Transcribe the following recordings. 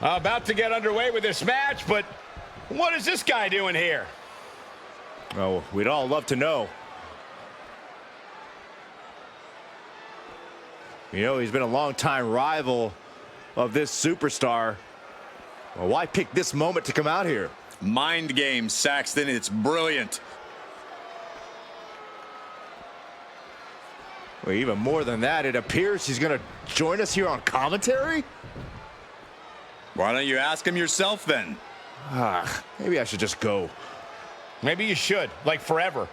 About to get underway with this match, but what is this guy doing here? Oh, we'd all love to know. You know, he's been a longtime rival of this superstar. Well, why pick this moment to come out here? Mind games, Saxton. It's brilliant. Well, even more than that, it appears he's going to join us here on commentary? Why don't you ask him yourself then? Maybe I should just go. Maybe you should, like forever.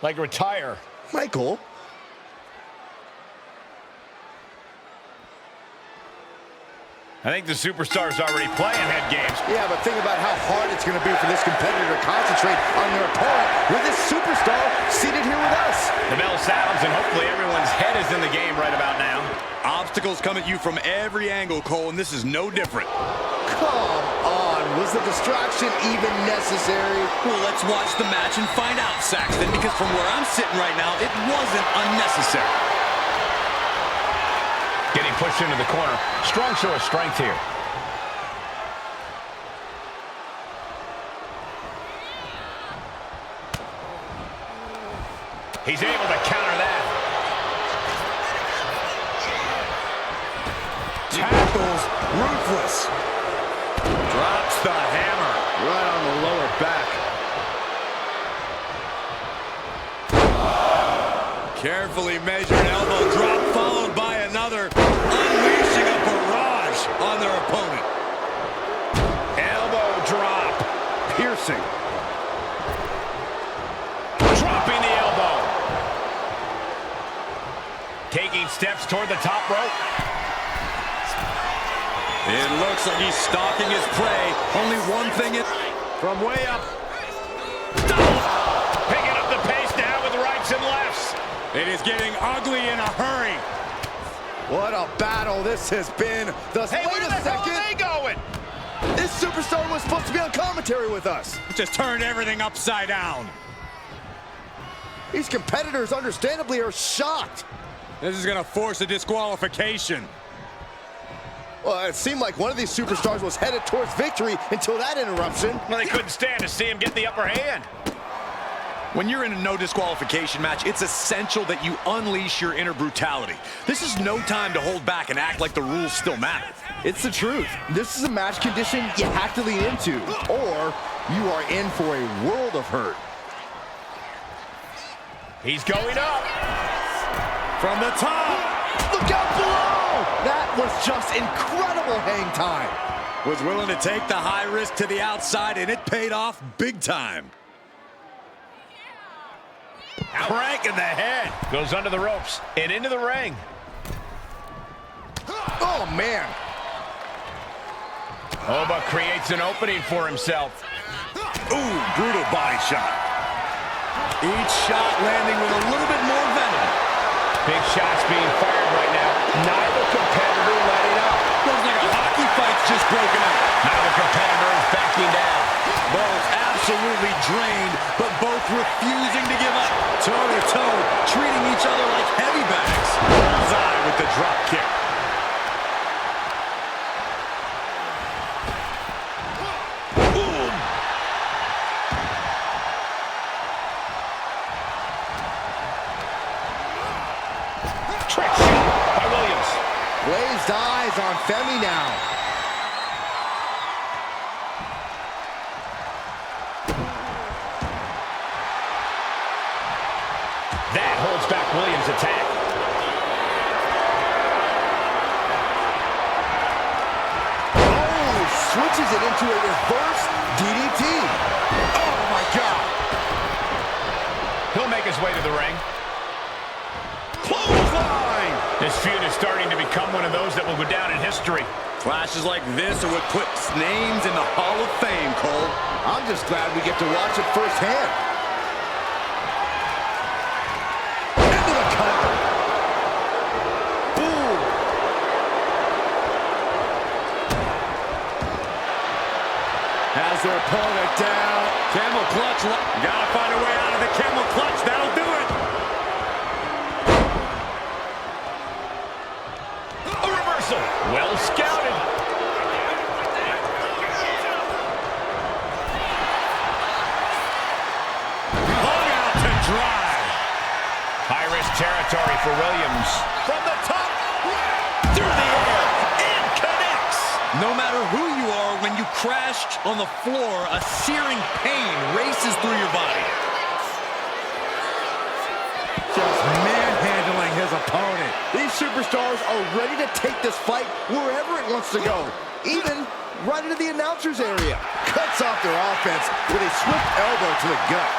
Like retire. Michael? I think the superstar's already playing head games. Yeah, but think about how hard it's going to be for this competitor to concentrate on their opponent with this superstar seated here with us. The bell sounds, and hopefully everyone's head is in the game right about now. Obstacles come at you from every angle, Cole, and this is no different. Come on, was the distraction even necessary? Well, let's watch the match and find out, Saxton, because from where I'm sitting right now, it wasn't unnecessary. Getting pushed into the corner. Strong show of strength here. He's able to counter that. Tackles, ruthless. Drops the hammer. Right on the lower back. Carefully measured elbow drop followed by another, unleashing a barrage on their opponent. Elbow drop. Piercing. Dropping the elbow. Taking steps toward the top rope. It looks like he's stalking his prey. Only one thing From way up. Picking up the pace now with rights and lefts. It is getting ugly in a hurry. What a battle this has been. Hey, where the hell are they going? This superstar was supposed to be on commentary with us. It just turned everything upside down. These competitors understandably are shocked. This is going to force a disqualification. Well, it seemed like one of these superstars was headed towards victory until that interruption. Well, they couldn't stand to see him get the upper hand. When you're in a no disqualification match, it's essential that you unleash your inner brutality. This is no time to hold back and act like the rules still matter. It's the truth. This is a match condition you have to lean into, or you are in for a world of hurt. He's going up. From the top. Look out below! That was just incredible hang time. Was willing to take the high risk to the outside, and it paid off big time. Crank in the head. Goes under the ropes and into the ring. Oh, man. Oba creates an opening for himself. Ooh, brutal body shot. Each shot landing with a little bit more venom. Big shots being fired right now. Neither competitor letting up. Looks like a hockey fight's just broken out. Neither competitor is backing down. Both absolutely drained, but both refusing to give up. Toe-to-toe, treating each other like heavy bags. Bullseye with the drop kick. Boom. Trick shot by Williams. Glazed eyes on Femi now. That holds back Williams' attack. Oh, switches it into a reverse DDT. Oh, my God. He'll make his way to the ring. Clothesline. This feud is starting to become one of those that will go down in history. Clashes like this are what puts names in the Hall of Fame, Cole. I'm just glad we get to watch it firsthand. Into the cover. Boom. Has their opponent down. Camel clutch. Gotta find a way out of the camel clutch. That'll do it. A reversal. Well scouted. drive. High-risk territory for Williams. From the top, through the air, and connects. No matter who you are, when you crash on the floor, a searing pain races through your body. Just manhandling his opponent. These superstars are ready to take this fight wherever it wants to go, even right into the announcer's area. Cuts off their offense with a swift elbow to the gut.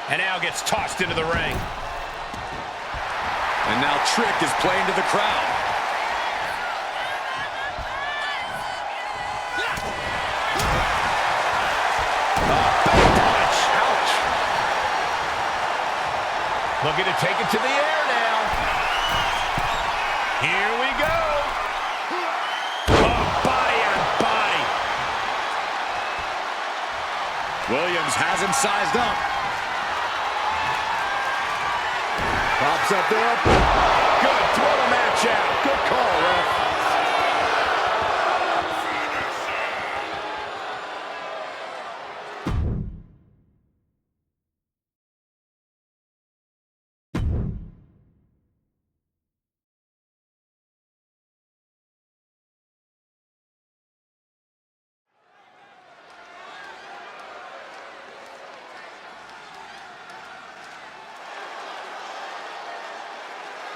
And now gets tossed into the ring. And now Trick is playing to the crowd. Looking to take it to the air now. Here we go. Oh, body on body. Williams has him sized up. Pops up there. Good, throw the match out. Good call, ref.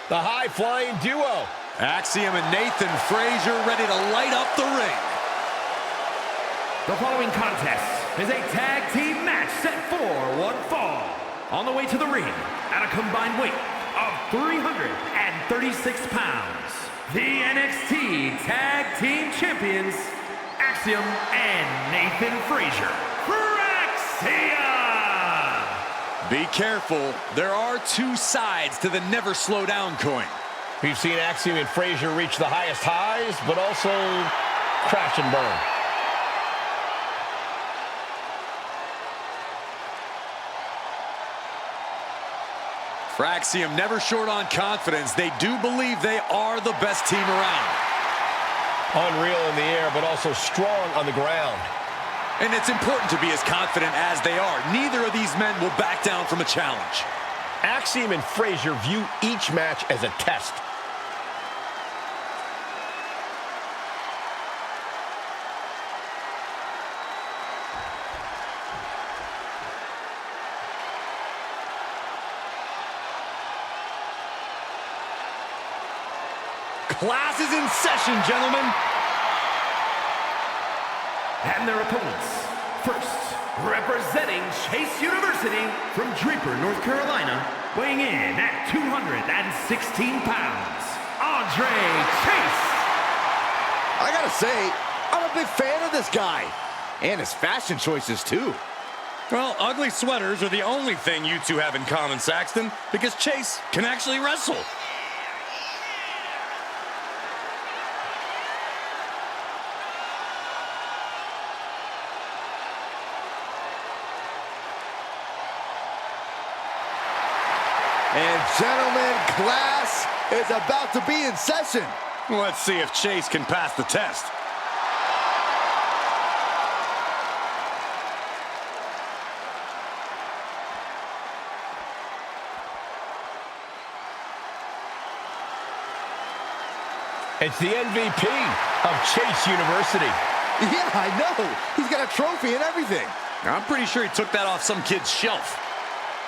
The high-flying duo. Axiom and Nathan Frazier ready to light up the ring. The following contest is a tag team match set for one fall. On the way to the ring at a combined weight of 336 pounds, the NXT Tag Team Champions, Axiom and Nathan Frazier. Axiom! Be careful. There are two sides to the never slow down coin. We've seen Axiom and Frazier reach the highest highs, but also crash and burn. For Axiom, never short on confidence. They do believe they are the best team around. Unreal in the air, but also strong on the ground. And it's important to be as confident as they are. Neither of these men will back down from a challenge. Axiom and Frazier view each match as a test. Class is in session, gentlemen. And their opponents. First, representing Chase University from Draper, North Carolina, weighing in at 216 pounds, Andre Chase. I gotta say, I'm a big fan of this guy. And his fashion choices, too. Well, ugly sweaters are the only thing you two have in common, Saxton, because Chase can actually wrestle. And gentlemen, class is about to be in session. Let's see if Chase can pass the test. It's the MVP of Chase University. Yeah, I know. He's got a trophy and everything. I'm pretty sure he took that off some kid's shelf.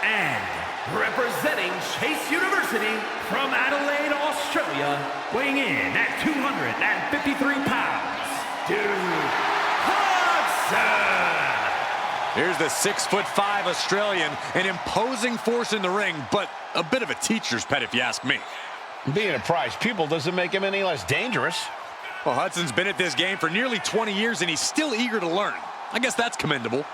And representing Chase University from Adelaide, Australia, weighing in at 253 pounds, Duke Hudson. Here's the 6'5" Australian, an imposing force in the ring, but a bit of a teacher's pet if you ask me. Being a prize pupil doesn't make him any less dangerous. Well, Hudson's been at this game for nearly 20 years, and he's still eager to learn. I guess that's commendable.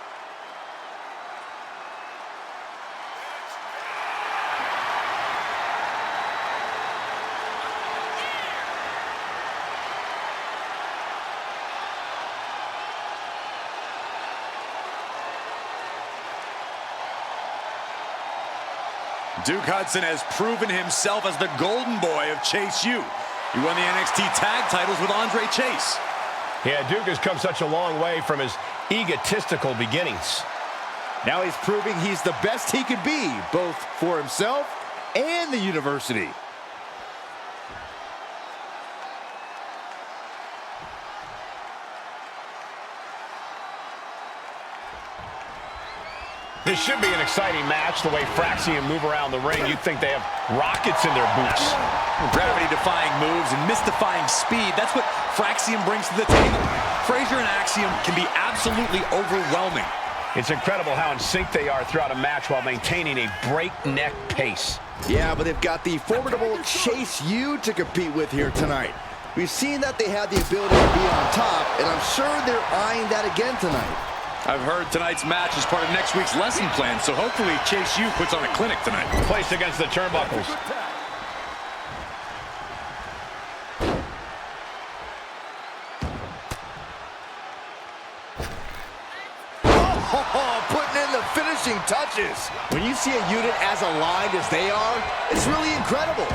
Duke Hudson has proven himself as the golden boy of Chase U. He won the NXT tag titles with Andre Chase. Yeah, Duke has come such a long way from his egotistical beginnings. Now he's proving he's the best he could be, both for himself and the university. This should be an exciting match. The way Fraxium move around the ring, you'd think they have rockets in their boots. Gravity-defying moves and mystifying speed. That's what Fraxium brings to the table. Frazier and Axiom can be absolutely overwhelming. It's incredible how in sync they are throughout a match while maintaining a breakneck pace. Yeah, but they've got the formidable Chase U to compete with here tonight. We've seen that they have the ability to be on top, and I'm sure they're eyeing that again tonight. I've heard tonight's match is part of next week's lesson plan, so hopefully Chase U puts on a clinic tonight. Placed against the turnbuckles. Oh, putting in the finishing touches. When you see a unit as aligned as they are, it's really incredible.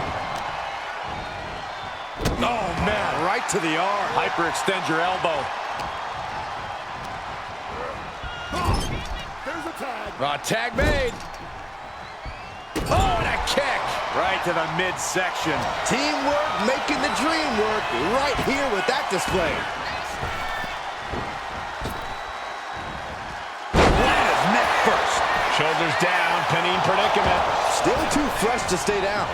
Oh, man, right to the arm. Hyperextend your elbow. Tag made. Oh, and a kick. Right to the midsection. Teamwork making the dream work right here with that display. Right his neck first. Shoulders down, pinning predicament. Still too fresh to stay down.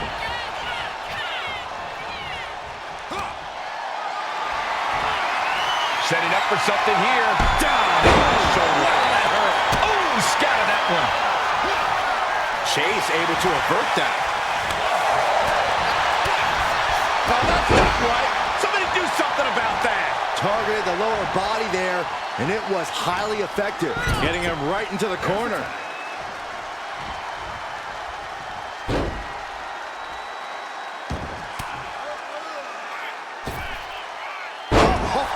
Setting up for something here. Down. Shoulder. Wow, that hurt. Oh, scattered that one. Chase able to avert that. Oh, that's not right. Somebody do something about that. Targeted the lower body there, and it was highly effective. Getting him right into the corner.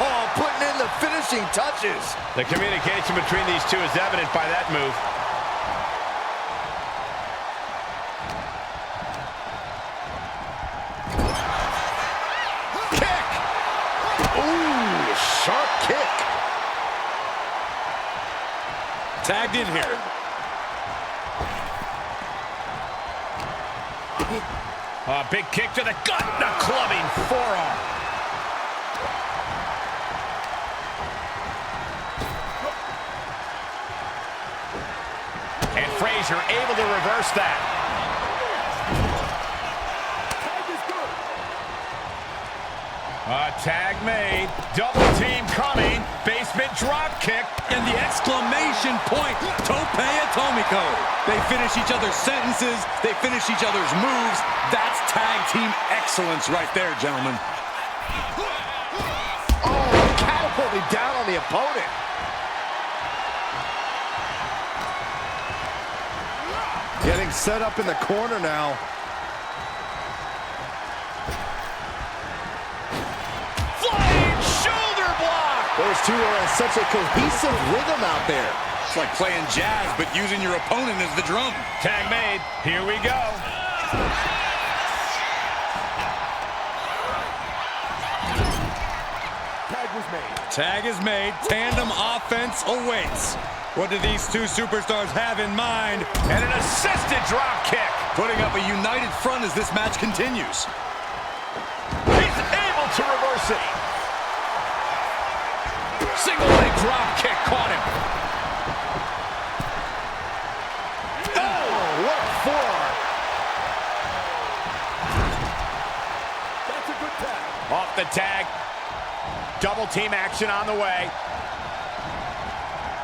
Oh, putting in the finishing touches. The communication between these two is evident by that move. Kick. Ooh, sharp kick. Tagged in here. A big kick to the gut. The clubbing forearm. And Frazier able to reverse that. Tag made. Double team coming. Basement drop kick. And the exclamation point. Tope Atomico. They finish each other's sentences. They finish each other's moves. That's tag team excellence right there, gentlemen. Oh, catapulted down on the opponent. Getting set up in the corner now. Flying shoulder block. Those two are in such a cohesive rhythm out there. It's like playing jazz, but using your opponent as the drum. Tag made. Here we go. Tag is made. Tandem offense awaits. What do these two superstars have in mind? And an assisted drop kick. Putting up a united front as this match continues. He's able to reverse it. Single leg drop kick caught him. Oh, what a forearm. That's a good tag. Off the tag. Double team action on the way.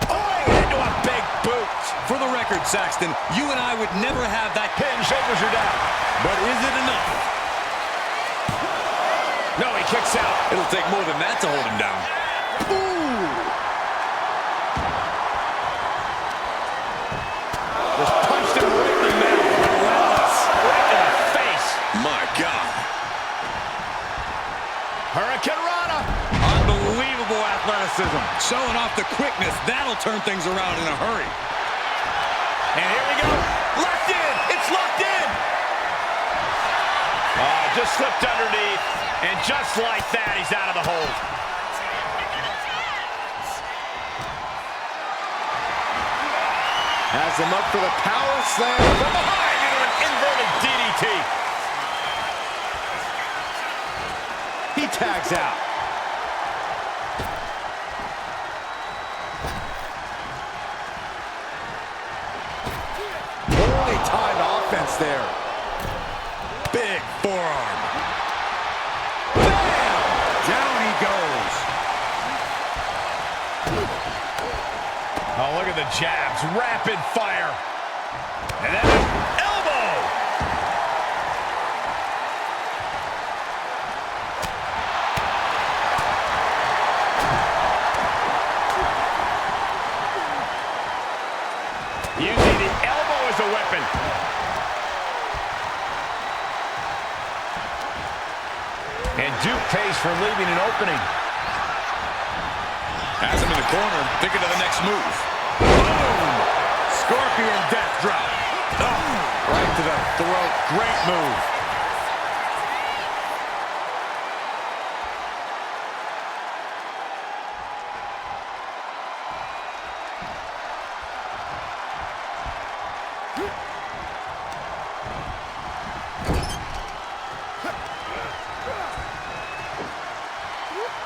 Oh, into a big boot. For the record, Saxton, you and I would never have that Pin, shoulders are down. But is it enough? No, he kicks out. It'll take more than that to hold him down. Ooh. Just punched him right in the middle. Relentless. Right in the face. My God. Hurricane Rana. Unbelievable athleticism. Showing off the quickness. That'll turn things around in a hurry. And here we go. Locked in. It's locked in. Just slipped underneath. And just like that, he's out of the hold. Has him up for the power slam. From behind into an inverted DDT. He tags out. Poorly timed offense there. Big forearm. Bam! Down he goes. Oh, look at the jabs. Rapid fire. And then an elbow. Using the elbow as a weapon. And Duke pays for leaving an opening. Has him in the corner, thinking of the next move. Boom! Scorpion death drop. Oh, right to the throat. Great move.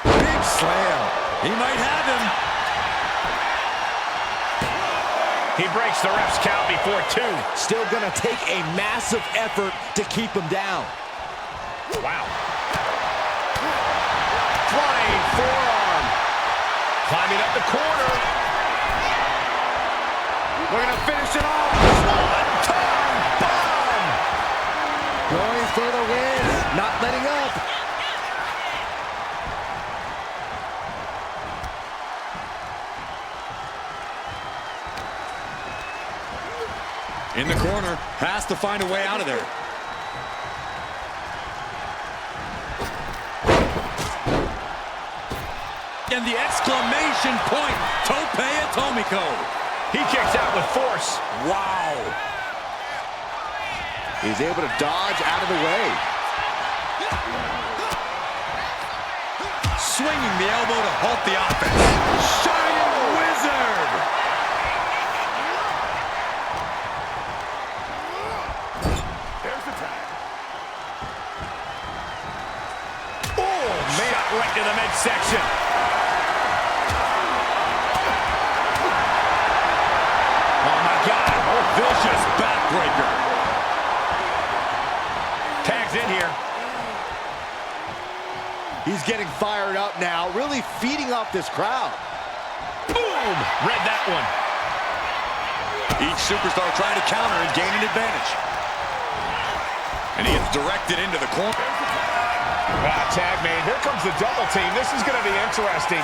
Big slam. He might have him. He breaks the ref's count before 2. Still gonna take a massive effort to keep him down. Wow. Flying forearm. Climbing up the corner. We're gonna finish it off. One-tongue bomb. Going for the win. Not letting up. In the corner, has to find a way out of there. And the exclamation point, Tope Atomico. He kicks out with force. Wow. He's able to dodge out of the way. Swinging the elbow to halt the offense. Shining Wizard. There's the tag. Oh, man. Shot right to the midsection. Oh, my God. Oh, vicious backbreaker. Tags in here. He's getting fired up now, really feeding off this crowd. Boom. Read that one. Each superstar trying to counter and gain an advantage. And he is directed into the corner. Tag made. Here comes the double team. This is going to be interesting.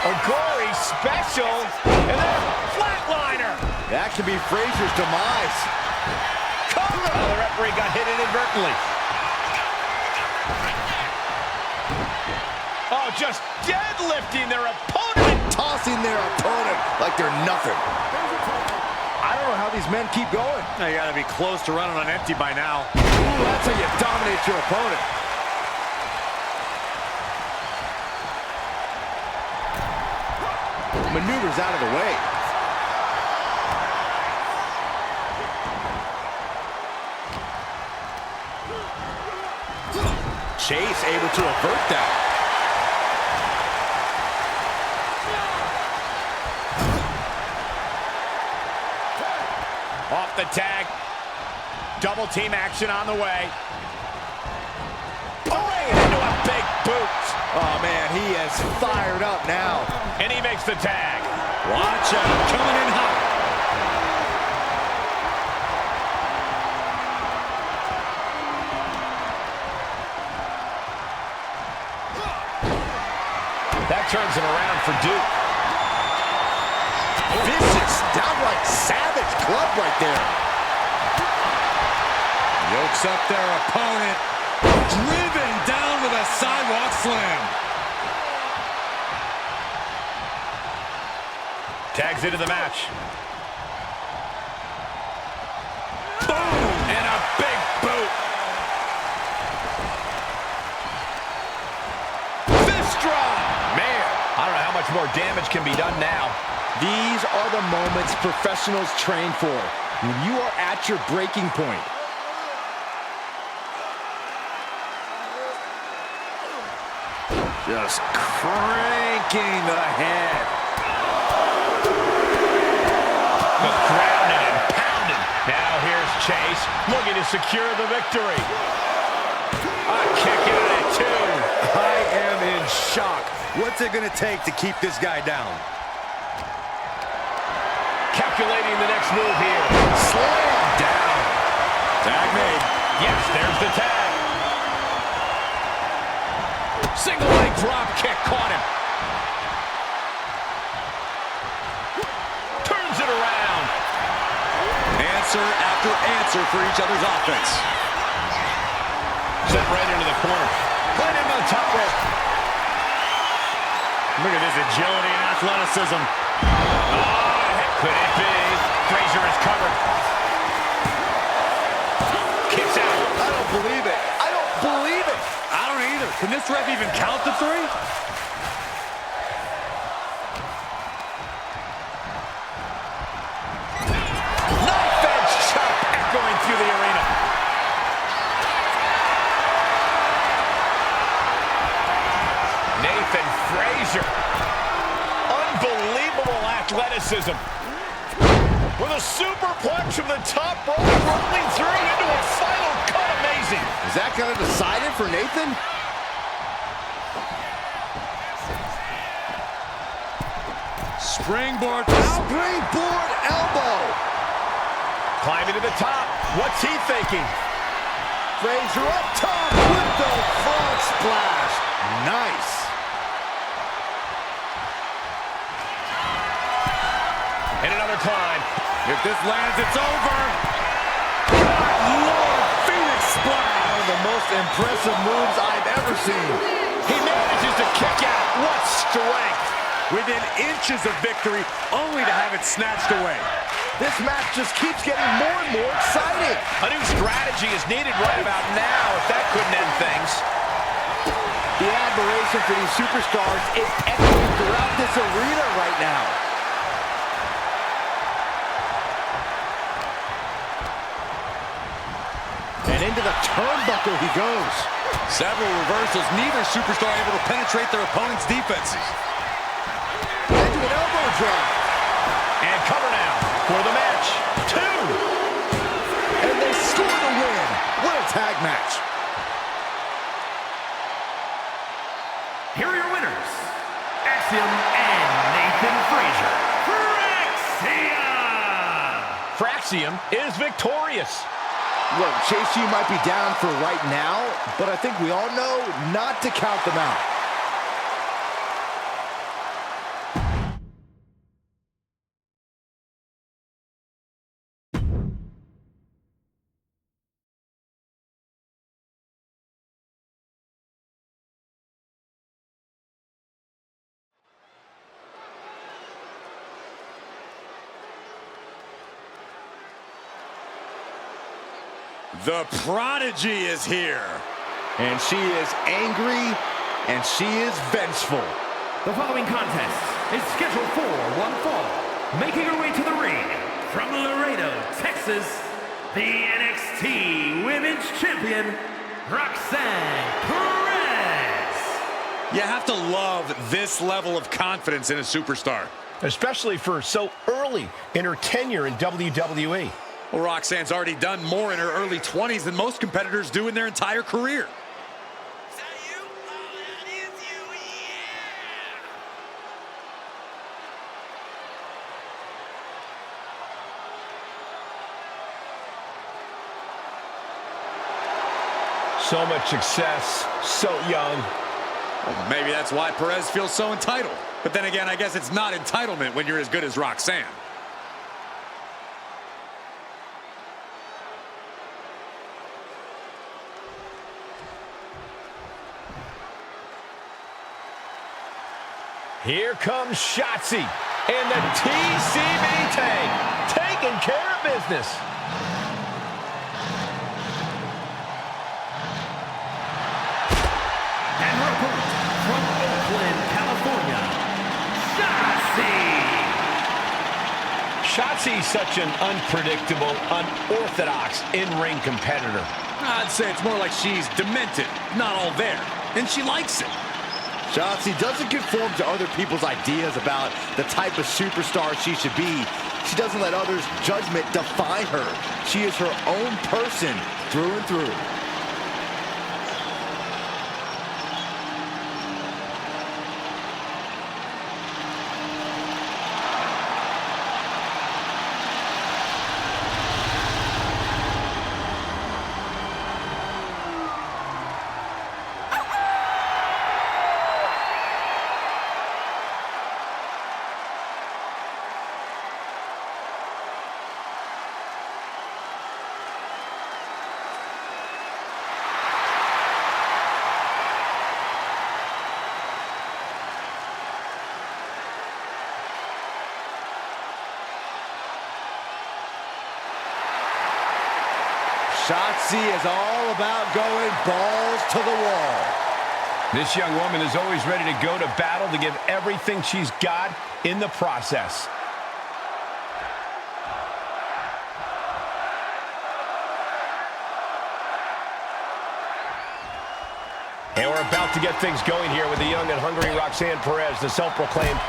Ogori special. And then flatliner. That could be Frazier's demise. Cover. Oh, the referee got hit inadvertently. Oh, just deadlifting their opponent. Tossing their opponent like they're nothing. I don't know how these men keep going. Now you got to be close to running on empty by now. Ooh, that's how you dominate your opponent. Maneuvers out of the way. Chase able to avert that. Off the tag. Double team action on the way. Oh, into a big boot. Oh, man, he is fired up now. And he makes the tag. Watch out, coming in hot. That turns him around for Duke. Vicious, downright savage club right there. Yokes up their opponent. Driven down with a sidewalk slam. Tags into the match. Boom! And a big boot. Fist drop. Man, I don't know how much much more damage can be done now. These are the moments professionals train for, when you are at your breaking point. Just cranking the head. Grounded and pounded. Now here's Chase, looking to secure the victory. A kick out at 2. I am in shock. What's it going to take to keep this guy down? Calculating the next move here. Slam down. Tag made. Yes, there's the tag. Single leg drop kick caught him. Turns it around. Answer after answer for each other's offense. Set right into the corner. Right into the top rope. Look at this agility and athleticism. Could it be? Frazier is covered. Kicks out. I don't believe it. I don't believe it. I don't either. Can this ref even count the 3? Knife edge chop echoing through the arena. Nathan Frazier. Unbelievable athleticism. With a superplex from the top rope, rolling through into a final cut. Amazing. Is that going to decide it for Nathan? Springboard. Springboard elbow. Climbing to the top. What's he thinking? Frazier up top with the frog splash. Nice. And another climb. If this lands, it's over. Good Lord, Phoenix Splash. One of the most impressive moves I've ever seen. He manages to kick out. What strength. Within inches of victory, only to have it snatched away. This match just keeps getting more and more exciting. A new strategy is needed right about now if that couldn't end things. The admiration for these superstars is echoing throughout this arena right now. And into the turnbuckle he goes. Several reversals, neither superstar able to penetrate their opponent's defenses. Into an elbow drop. And cover now for the match. 2. And they score the win. What a tag match. Here are your winners, Axiom and Nathan Frazier. Fraxium! Fraxium is victorious. Look, Chase, you might be down for right now, but I think we all know not to count them out. The Prodigy is here. And she is angry, and she is vengeful. The following contest is scheduled for one fall. Making her way to the ring from Laredo, Texas, the NXT Women's Champion, Roxanne Perez. You have to love this level of confidence in a superstar. Especially for so early in her tenure in WWE. Well, Roxanne's already done more in her early 20s than most competitors do in their entire career. So much success, so young. Well, maybe that's why Perez feels so entitled. But then again, I guess it's not entitlement when you're as good as Roxanne. Here comes Shotzi and the TCB tank, taking care of business. And her opponent from Oakland, California, Shotzi's such an unpredictable, unorthodox in-ring competitor. I'd say it's more like she's demented, not all there, and she likes it. Shotzi doesn't conform to other people's ideas about the type of superstar she should be. She doesn't let others' judgment define her. She is her own person through and through. Shotzi is all about going balls to the wall. This young woman is always ready to go to battle to give everything she's got in the process. And we're about to get things going here with the young and hungry Roxanne Perez, the self-proclaimed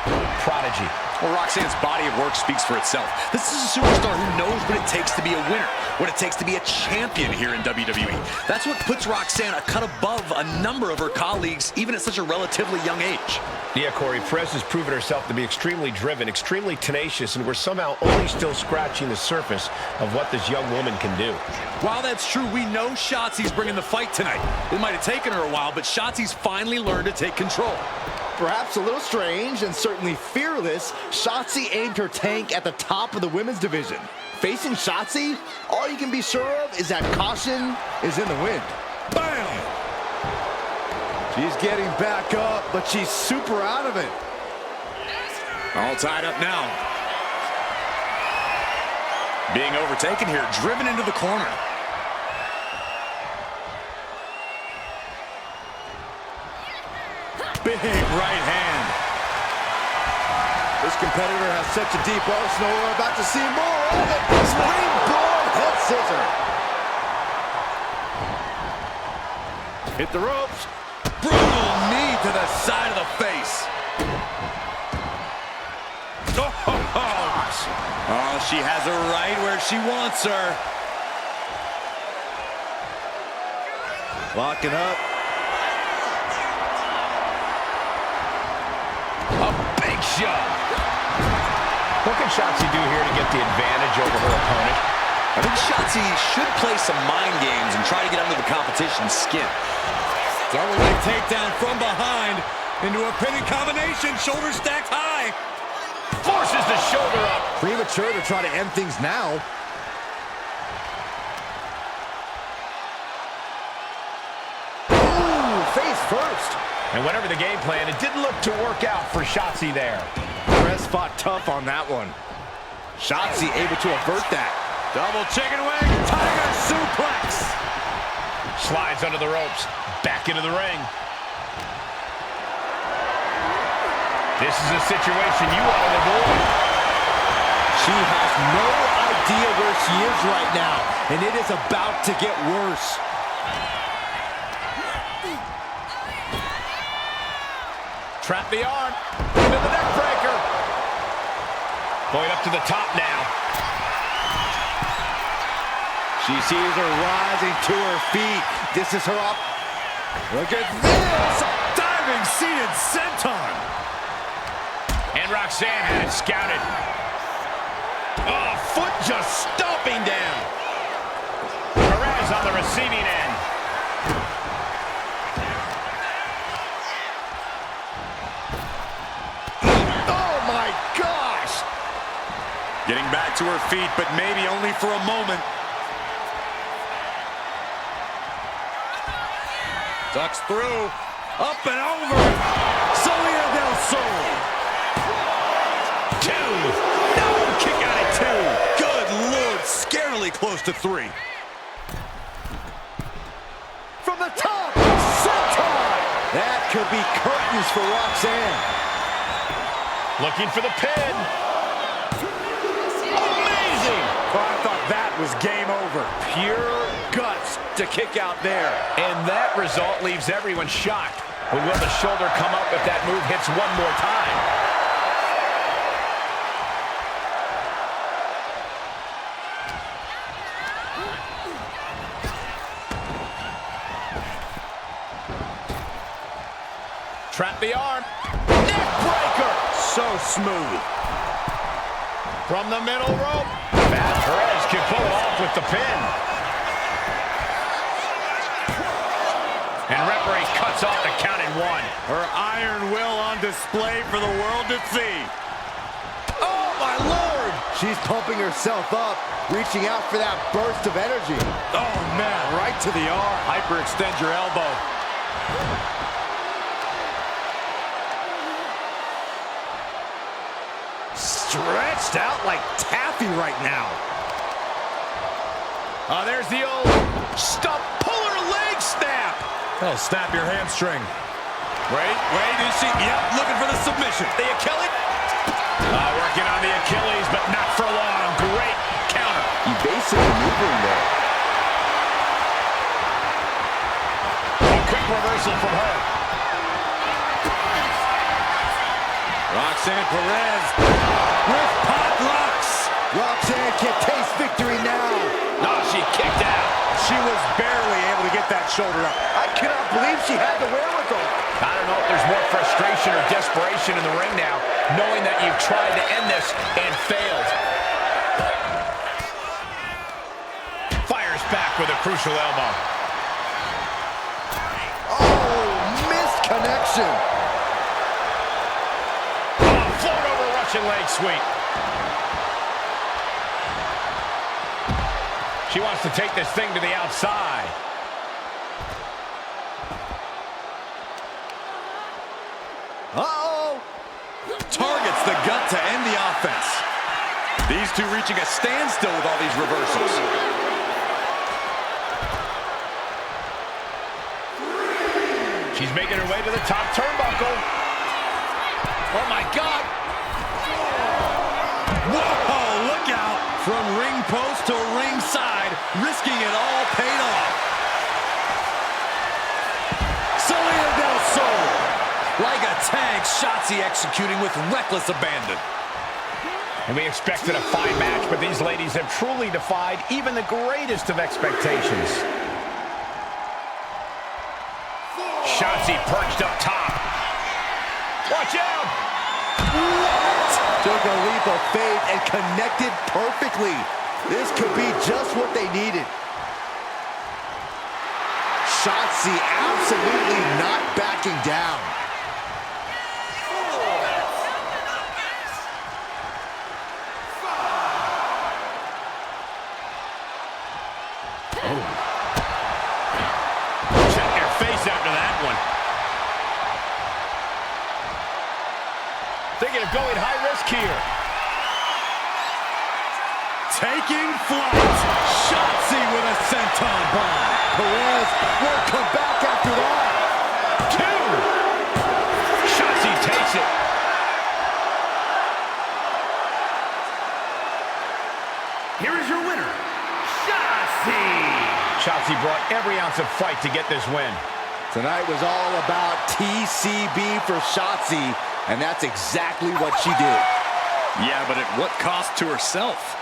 prodigy. Well, Roxanne's body of work speaks for itself. This is a superstar who knows what it takes to be a winner, what it takes to be a champion here in WWE. That's what puts Roxanne a cut above a number of her colleagues, even at such a relatively young age. Yeah, Corey, Perez has proven herself to be extremely driven, extremely tenacious, and we're somehow only still scratching the surface of what this young woman can do. While that's true, we know Shotzi's bringing the fight tonight. It might have taken her a while, but Shotzi's finally learned to take control. Perhaps a little strange and certainly fearless, Shotzi aimed her tank at the top of the women's division. Facing Shotzi, all you can be sure of is that caution is in the wind. Bam! She's getting back up, but she's super out of it. All tied up now. Being overtaken here, driven into the corner. Big right hand. This competitor has such a deep arsenal. We're about to see more of it. Springboard head scissor. Hit the ropes. Brutal knee to the side of the face. Oh, she has her right where she wants her. Locking up. A big shove. What can Shotzi do here to get the advantage over her opponent? I think Shotzi should play some mind games and try to get under the competition's skin. Double leg takedown from behind into a pinning combination, shoulder stacked high. Forces the shoulder up. Premature to try to end things now. Ooh, face first. And whatever the game plan, it didn't look to work out for Shotzi there. Perez fought tough on that one. Shotzi able to avert that. Double chicken wing, tiger suplex. Slides under the ropes, back into the ring. This is a situation you want to avoid. She has no idea where she is right now, and it is about to get worse. Trap the arm into the neck breaker. Going up to the top now. She sees her rising to her feet. This is her up. Look at this! Diving seated senton. And Roxanne had it scouted. Oh, foot just stomping down. Perez on the receiving end. Oh my gosh! Getting back to her feet, but maybe only for a moment. Ducks through, up and over. Salida del Sol. Two. No, kick out at two. Good Lord, scarily close to three. From the top, senton! That could be curtains for Roxanne. Looking for the pin. was game over. Pure guts to kick out there. And that result leaves everyone shocked. But will the shoulder come up if that move hits one more time? Trap the arm. Neck breaker. So smooth. From the middle rope. Perez can pull it off with the pin. And referee cuts off the count in one. Her iron will on display for the world to see. Oh, my Lord! She's pumping herself up, reaching out for that burst of energy. Oh, man, right to the arm. Hyperextend your elbow. Stretched out like taffy right now. Oh, there's the old stump puller leg snap. Oh, snap your hamstring. Wait, is she? Yep, looking for the submission. The Achilles. Working on the Achilles, but not for long. Great counter. Evasive maneuvering there. A quick reversal from her. Roxanne Perez with pot locks. Roxanne can taste victory now. Oh, she kicked out. She was barely able to get that shoulder up. I cannot believe she had the wherewithal. I don't know if there's more frustration or desperation in the ring now, knowing that you've tried to end this and failed. Fires back with a crucial elbow. Oh, missed connection. Float over Russian leg sweep. She wants to take this thing to the outside. Uh-oh. Targets the gut to end the offense. These two reaching a standstill with all these reversals. She's making her way to the top turnbuckle. Oh, my God. Whoa, look out. From ring post to ringside, risking it all paid off. Salida del Sol. Like a tank, Shotzi executing with reckless abandon. And we expected a fine match, but these ladies have truly defied even the greatest of expectations. Shotzi perched up top. Watch out! What? Took a leap of faith and connected perfectly. This could be just what they needed. Shotzi absolutely not backing down. Check your face after that one. Thinking of going high risk here. Taking flight. Shotzi with a senton bomb. Perez will come back after that. Two. Shotzi takes it. Here is your winner, Shotzi. Shotzi brought every ounce of fight to get this win. Tonight was all about TCB for Shotzi, and that's exactly what she did. Yeah, but at what cost to herself?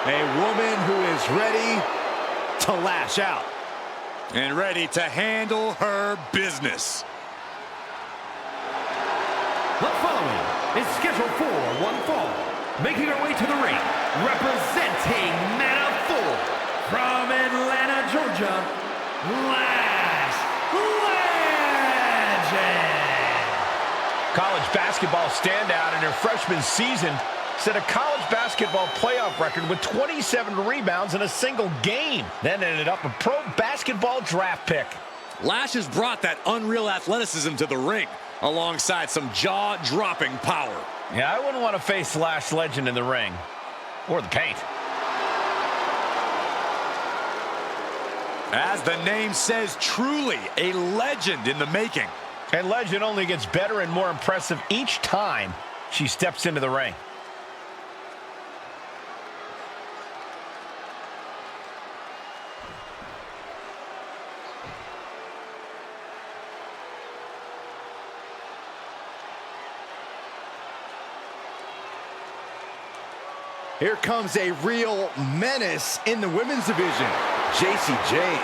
A woman who is ready to lash out. And ready to handle her business. The following is scheduled for one fall. Making her way to the ring, representing Mana 4 from Atlanta, Georgia, Lash College basketball standout in her freshman season set a college basketball playoff record with 27 rebounds in a single game. Then ended up a pro basketball draft pick. Lash has brought that unreal athleticism to the ring, alongside some jaw-dropping power. Yeah, I wouldn't want to face Lash Legend in the ring. Or the paint. As the name says, truly a legend in the making. And Legend only gets better and more impressive each time she steps into the ring. Here comes a real menace in the women's division, Jacy Jayne.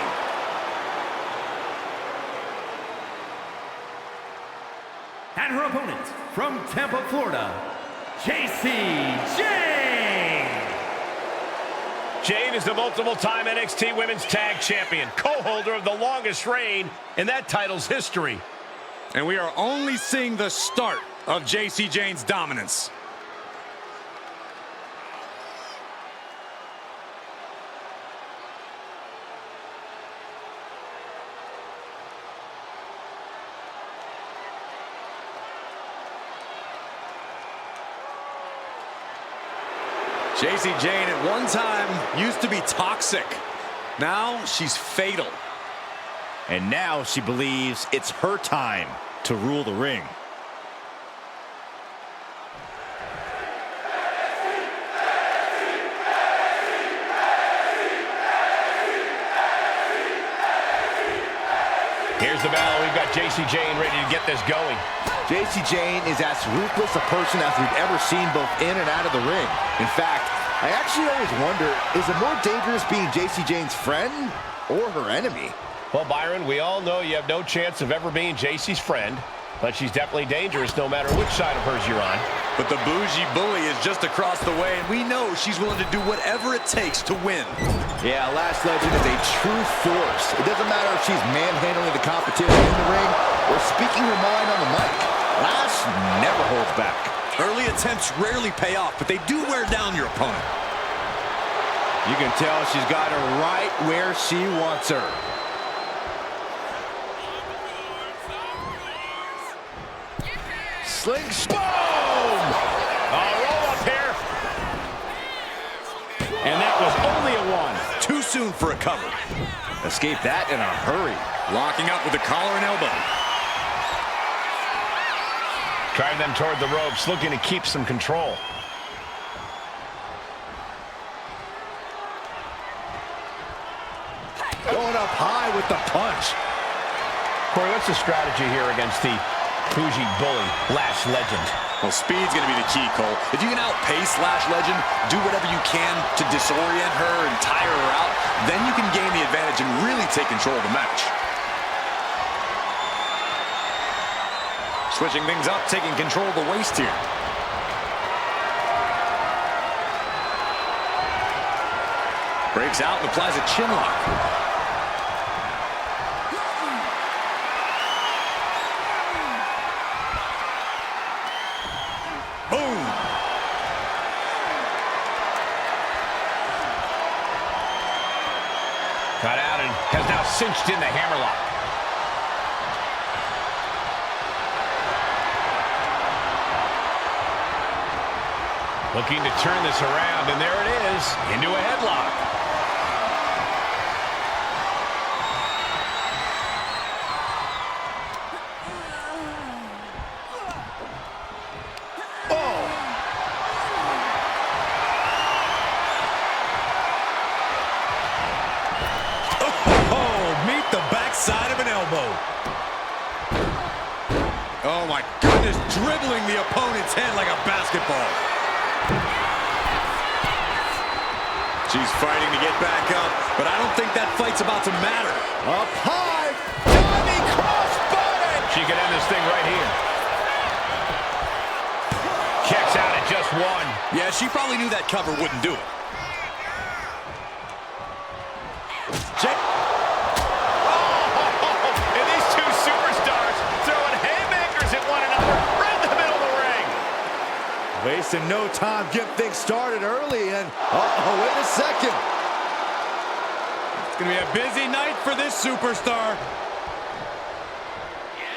And her opponent, from Tampa, Florida, Jacy Jayne. Jayne is the multiple-time NXT Women's Tag Champion, co-holder of the longest reign in that title's history. And we are only seeing the start of Jacy Jayne's dominance. Jacy Jayne at one time used to be toxic. Now she's fatal. And now she believes it's her time to rule the ring. Here's the battle. We've got Jacy Jayne ready to get this going. Jacy Jayne is as ruthless a person as we've ever seen both in and out of the ring. In fact, I actually always wonder, is it more dangerous being Jacy Jayne's friend or her enemy? Well, Byron, we all know you have no chance of ever being Jacy's friend, but she's definitely dangerous no matter which side of hers you're on. But the bougie bully is just across the way, and we know she's willing to do whatever it takes to win. Yeah, Lash Legend is a true force. It doesn't matter if she's manhandling the competition in the ring or speaking her mind on the mic. Lash never holds back. Early attempts rarely pay off, but they do wear down your opponent. You can tell she's got her right where she wants her. Boom! Roll up here. And that was only a one. Too soon for a cover. Escape that in a hurry. Locking up with the collar and elbow. Drive them toward the ropes, looking to keep some control. Going up high with the punch. Corey, what's the strategy here against the bougie bully, Lash Legend? Well, speed's going to be the key, Cole. If you can outpace Lash Legend, do whatever you can to disorient her and tire her out, then you can gain the advantage and really take control of the match. Switching things up, taking control of the waist here. Breaks out and applies a chin lock. Boom! Got out and has now cinched in the hammerlock. Looking to turn this around, and there it is, into a headlock. Side of an elbow. Oh my goodness, dribbling the opponent's head like a basketball. She's fighting to get back up, but I don't think that fight's about to matter. Up high, diving crossbody. She could end this thing right here. Checks out at just one. Yeah, she probably knew that cover wouldn't do it. And these two superstars throwing haymakers at one another right in the wasting no time getting things started early, and wait a second. It's gonna be a busy night for this superstar.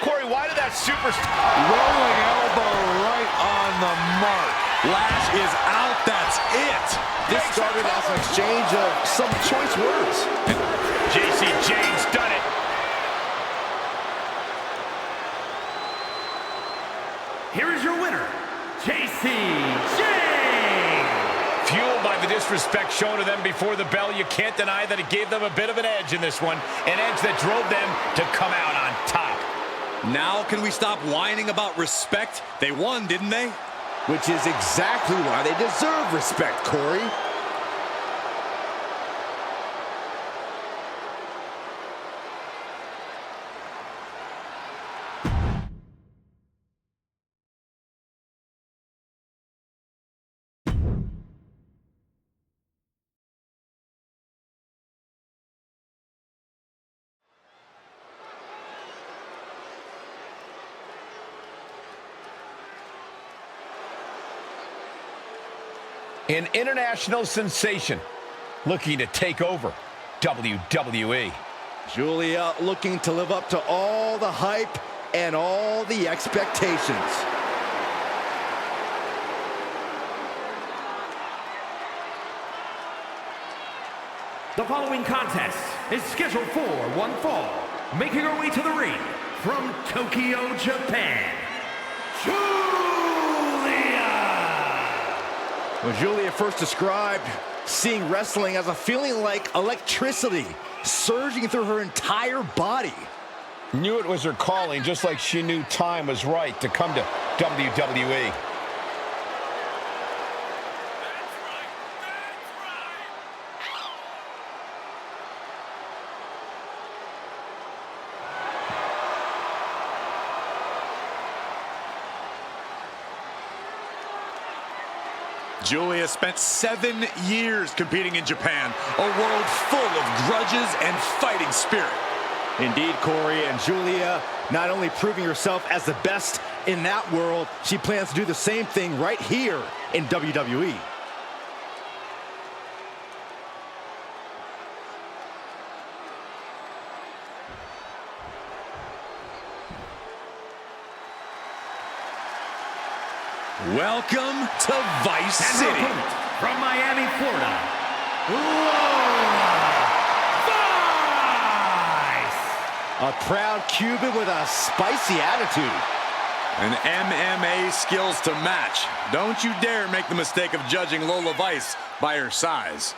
Corey, why did that superstar... Rolling elbow right on the mark. Lash is out, that's it. This started as an exchange of some choice words. JC James done it. Here is your winner, JC James. Fueled by the disrespect shown to them before the bell, you can't deny that it gave them a bit of an edge in this one. An edge that drove them to come out on top. Now can we stop whining about respect? They won, didn't they? Which is exactly why they deserve respect, Corey. An international sensation looking to take over WWE. Julia looking to live up to all the hype and all the expectations. The following contest is scheduled for one fall. Making her way to the ring from Tokyo, Japan, When Julia first described seeing wrestling as a feeling like electricity surging through her entire body. Knew it was her calling, just like she knew time was right to come to WWE. Julia spent 7 years competing in Japan, a world full of grudges and fighting spirit. Indeed, Corey, and Julia not only proving herself as the best in that world, she plans to do the same thing right here in WWE. Welcome to Vice and her City. opponent from Miami, Florida, Lola Vice. A proud Cuban with a spicy attitude. And MMA skills to match. Don't you dare make the mistake of judging Lola Vice by her size.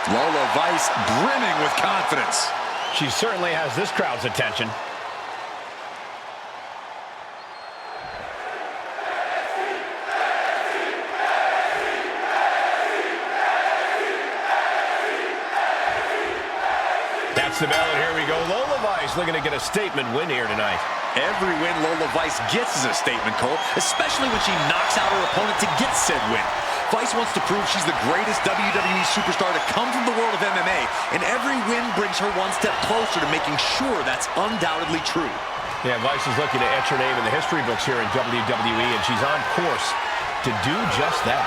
Lola Vice brimming with confidence. She certainly has this crowd's attention. That's the bell, and here we go. Lola Vice looking to get a statement win here tonight. Every win Lola Vice gets is a statement, Cole, especially when she knocks out her opponent to get said win. Vice wants to prove she's the greatest WWE superstar to come from the world of MMA, and every win brings her one step closer to making sure that's undoubtedly true. Yeah, Vice is looking to etch her name in the history books here in WWE, and she's on course to do just that.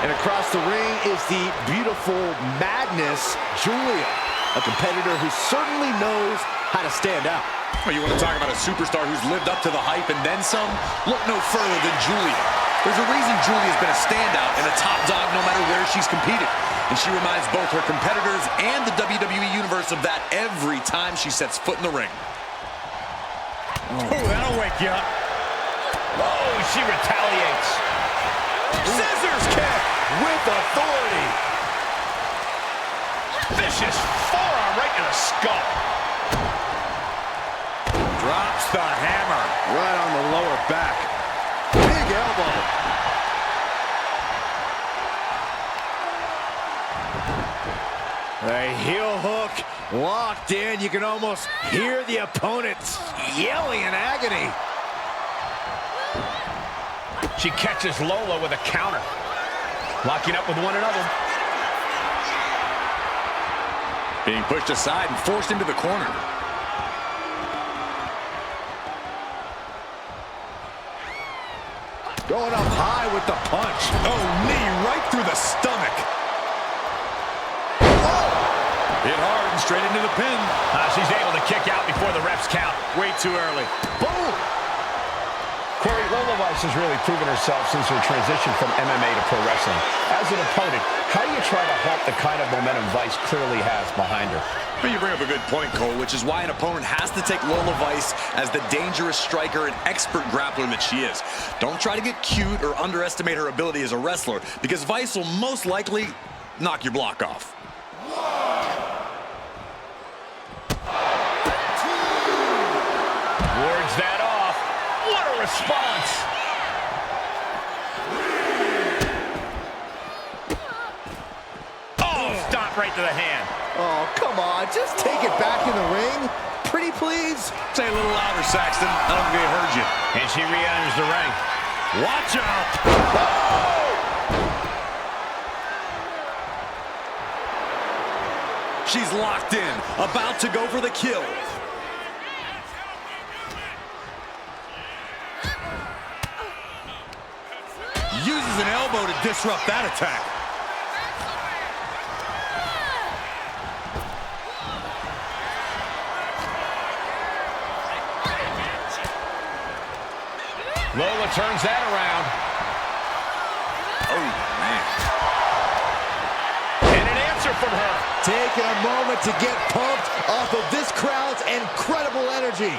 And across the ring is the beautiful Madness, Julia, a competitor who certainly knows how to stand out. Well, you want to talk about a superstar who's lived up to the hype and then some? Look no further than Julia. There's a reason Julia's been a standout and a top dog no matter where she's competed. And she reminds both her competitors and the WWE Universe of that every time she sets foot in the ring. Oh, that'll wake you up. Oh, she retaliates. Scissors kick with authority. Vicious forearm right in the skull. Drops the hammer. Right on the lower back. Big elbow. A heel hook locked in. You can almost hear the opponents yelling in agony. She catches Lola with a counter. Locking up with one another. Being pushed aside and forced into the corner. Going up high with the punch. Oh, knee right through the stomach. Hit hard and straight into the pin. She's able to kick out before the refs count. Way too early. Boom! Corey, Lola Vice has really proven herself since her transition from MMA to pro wrestling. As an opponent, how do you try to halt the kind of momentum Vice clearly has behind her? Well, you bring up a good point, Cole, which is why an opponent has to take Lola Vice as the dangerous striker and expert grappler that she is. Don't try to get cute or underestimate her ability as a wrestler, because Vice will most likely knock your block off. Wards that off. What a response! Oh, stop right to the hand. Oh, come on. Just take it back in the ring. Pretty please. Say a little louder, Saxton. I don't think they heard you. And she re-enters the ring. Watch out. She's locked in, about to go for the kill. Uses an elbow to disrupt that attack. Lola turns that around. Oh, man. And an answer from her. Taking a moment to get pumped off of this crowd's incredible energy.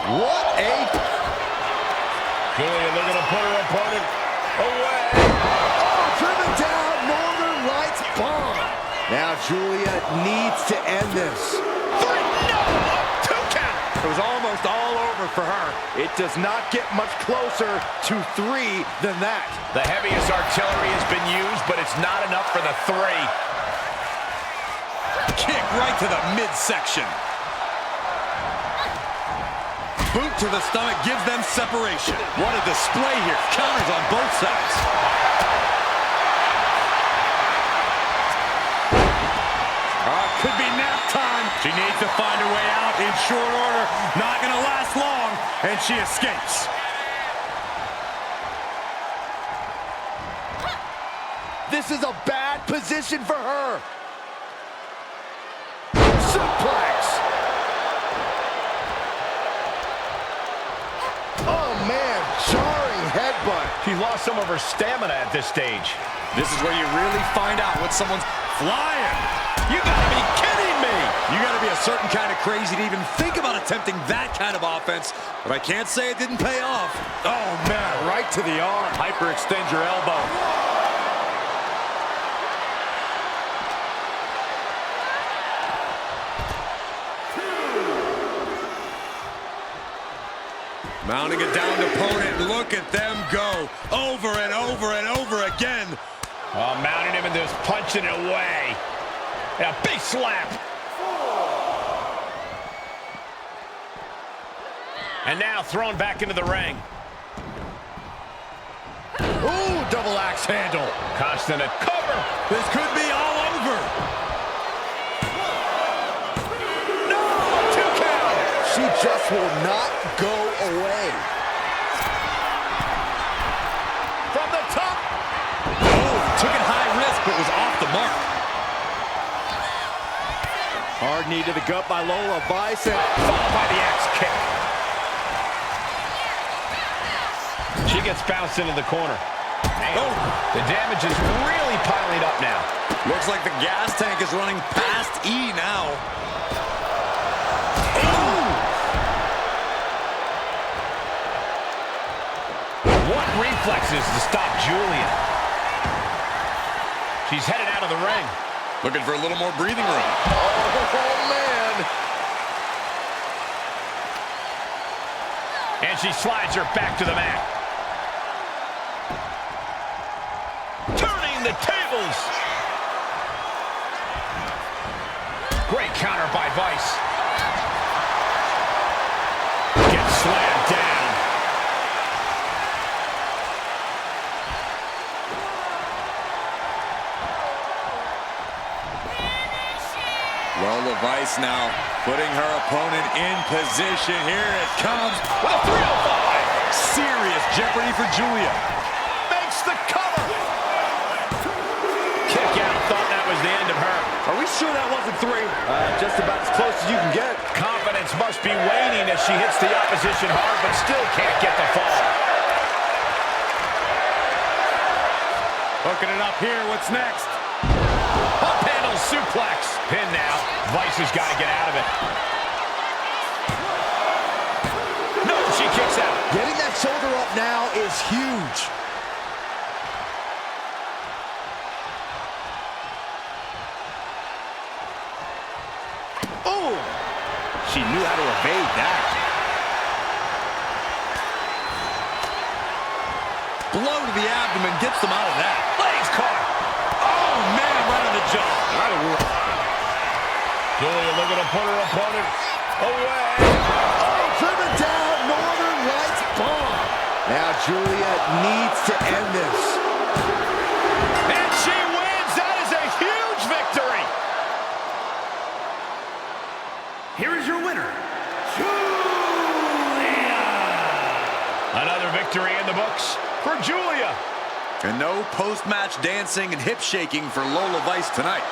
What a... Julia looking to put her opponent away. Oh, driven down, Northern Lights bomb. Now Julia needs to end this. Two count. It was almost all over for her. It does not get much closer to 3 than that. The heaviest artillery has been used, but it's not enough for the 3. Kick right to the midsection. Boot to the stomach gives them separation. What a display here. Counters on both sides. Could be nap time. She needs to find her way out in short order. Not going to last long, and she escapes. This is a bad position for her. Suplex. Oh, man, jarring headbutt. She's lost some of her stamina at this stage. This is where you really find out when someone's Flying. You gotta be kidding me! You gotta be a certain kind of crazy to even think about attempting that kind of offense, but I can't say it didn't pay off. Oh, man, right to the arm. Hyperextend your elbow. Mounting a downed opponent. Look at them go. Over and over and over again. Oh, mounting him and just punching it away. And a big slap. And now thrown back into the ring. Ooh, double axe handle. Constant a cover. This could be all over. No, 2 count. She just will not go away. From the top. Oh, took it high risk, but was off the mark. Hard knee to the gut by Lola Vice. Followed by the axe kick. She gets bounced into the corner. Oh, the damage is really piling up now. Looks like the gas tank is running past E now. What reflexes to stop Julia? She's headed out of the ring. Looking for a little more breathing room. Oh, man. And she slides her back to the mat. Turning the tables. Great counter by Vice. Lola Vice now putting her opponent in position. Here it comes with a 305. Serious jeopardy for Giulia. Makes the cover. Kick out. Thought that was the end of her. Are we sure that wasn't 3? Just about as close as you can get. Confidence must be waning as she hits the opposition hard, but still can't get the fall. Hooking it up here. What's next? Up handle suplex. Pin now. Vice has got to get out of it. No, she kicks out. Getting that shoulder up now is huge. Oh! She knew how to evade that. Blow to the abdomen gets them out of that. Legs caught. Oh, man, right on the jaw. Giulia looking to put her opponent away. Oh, driven down, Northern Lights bomb. Now Giulia needs to end this. And she wins. That is a huge victory. Here is your winner, Giulia. Another victory in the books for Giulia. And no post-match dancing and hip shaking for Lola Vice tonight.